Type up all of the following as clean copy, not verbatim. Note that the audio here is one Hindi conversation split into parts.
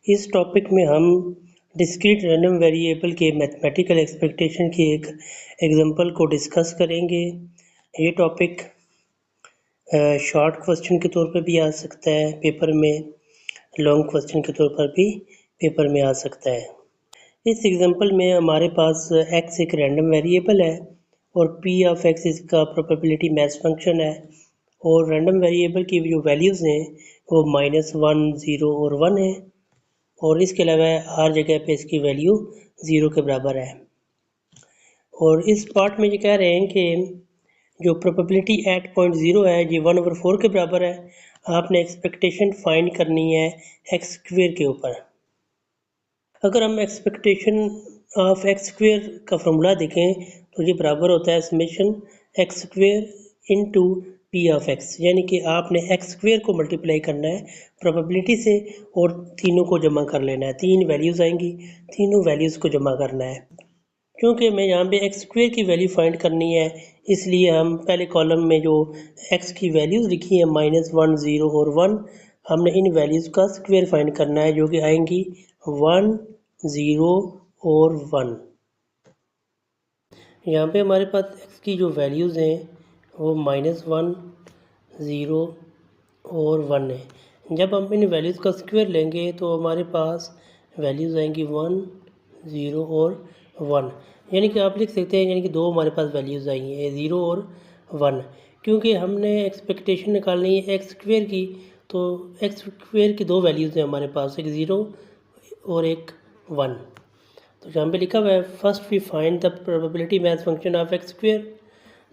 इस टॉपिक में हम डिस्क्रीट रैंडम वेरिएबल के मैथमेटिकल एक्सपेक्टेशन की एक एग्जांपल को डिस्कस करेंगे। ये टॉपिक शॉर्ट क्वेश्चन के तौर पर भी आ सकता है पेपर में, लॉन्ग क्वेश्चन के तौर पर भी पेपर में आ सकता है। इस एग्जांपल में हमारे पास x एक रैंडम वेरिएबल है और p ऑफ x इसका प्रोबेबिलिटी मैच फंक्शन है और रैंडम वेरिएबल की जो वैल्यूज़ हैं वो -1, 0 और 1 है और इसके अलावा हर जगह पे इसकी वैल्यू 0 के बराबर है। और इस पार्ट में ये कह रहे हैं कि जो प्रोबेबिलिटी एट पॉइंट 0 है ये 1/4 के बराबर है। आपने एक्सपेक्टेशन फाइंड करनी है एक्स स्क्वेयर के ऊपर। अगर हम एक्सपेक्टेशन ऑफ एक्स स्क्वेयर का फॉर्मूला देखें तो ये बराबर होता है summation x square into P of x, यानी कि आपने एक्स स्क्वेयर को मल्टीप्लाई करना है प्रोबेबिलिटी से और तीनों को जमा कर लेना है। तीन वैल्यूज़ आएंगी, तीनों वैल्यूज़ को जमा करना है। क्योंकि हमें यहाँ पे एक्स स्क्वेयर की वैल्यू फाइंड करनी है, इसलिए हम पहले कॉलम में जो एक्स की वैल्यूज़ लिखी है -1, 0 और 1, हमने इन वैल्यूज़ का स्क्वेयर फाइंड करना है जो कि आएंगी 1, 0 और 1। यहाँ पे हमारे पास x की जो वैल्यूज़ हैं वो -1, 0 और 1 है। जब हम इन वैल्यूज़ का स्क्वायर लेंगे तो हमारे पास वैल्यूज़ आएंगी 1, 0 और 1, यानी कि आप लिख सकते हैं यानी कि दो हमारे पास वैल्यूज़ आई हैं 0 और 1। क्योंकि हमने एक्सपेक्टेशन निकालनी है एक्स स्क्वेयर की, तो एक्स स्क्वेयर की दो वैल्यूज़ हैं हमारे पास, एक 0 और एक 1। तो यहाँ पे लिखा हुआ है first we find the probability mass function of X square.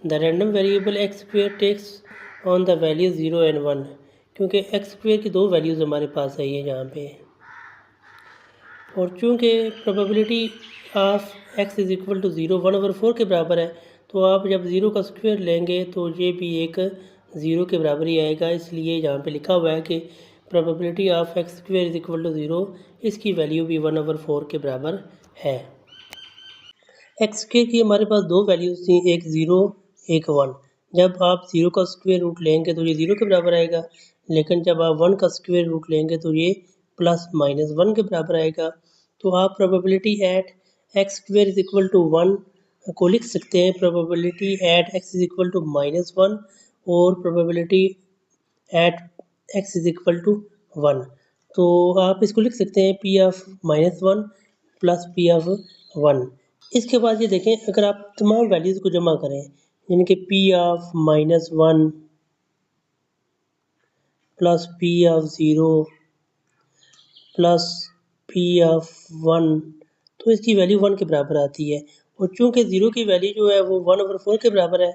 The random variable X square takes on the value 0 and 1, क्योंकि एक्स स्क्वेयर की दो वैल्यूज़ हमारे पास आई है यहाँ पे। और चूँकि probability of X is equal to 0 1/4 के बराबर है, तो आप जब 0 का स्क्वेयर लेंगे तो ये भी एक 0 के बराबर ही आएगा। इसलिए यहाँ पे लिखा हुआ है कि probability of X square is equal to 0, इसकी वैल्यू भी 1/4 के बराबर है। एक्स के की हमारे पास दो वैल्यूज़ थी, एक 0 एक 1। जब आप 0 का स्क्वेयर रूट लेंगे तो ये 0 के बराबर आएगा, लेकिन जब आप 1 का स्क्वेयर रूट लेंगे तो ये +-1 के बराबर आएगा। तो आप probability at X square is equal to 1 को लिख सकते हैं probability at X is equal to -1 और probability at X is equal to 1। तो आप इसको लिख सकते हैं P of -1 plus P of 1। इसके बाद ये देखें, अगर आप तमाम वैल्यूज़ को जमा करें, यानी कि P of -1 plus P of 0 plus P of 1, तो इसकी वैल्यू 1 के बराबर आती है। और चूँकि 0 की वैल्यू जो है वो 1/4 के बराबर है,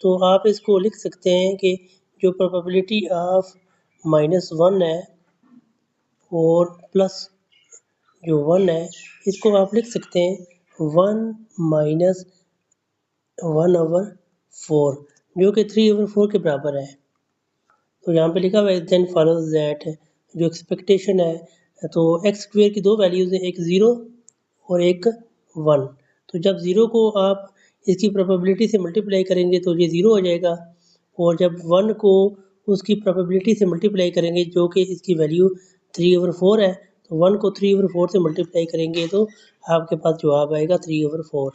तो आप इसको लिख सकते हैं कि जो प्रोबेबिलिटी ऑफ -1 है और प्लस जो 1 है, इसको आप लिख सकते हैं 1 माइनस 1/4, जो कि 3/4 के बराबर है। तो यहाँ पे लिखा हुआ है देन फॉलोज दैट, जो एक्सपेक्टेशन है, तो एक्स स्क्वेयर की दो वैल्यूज़ हैं, एक 0 और एक 1। तो जब 0 को आप इसकी प्रोबेबिलिटी से मल्टीप्लाई करेंगे तो ये 0 हो जाएगा, और जब 1 को उसकी प्रोबेबिलिटी से मल्टीप्लाई करेंगे जो कि इसकी वैल्यू 3/4 है, तो 1 को 3/4 से मल्टीप्लाई करेंगे तो आपके पास जवाब आएगा 3/4।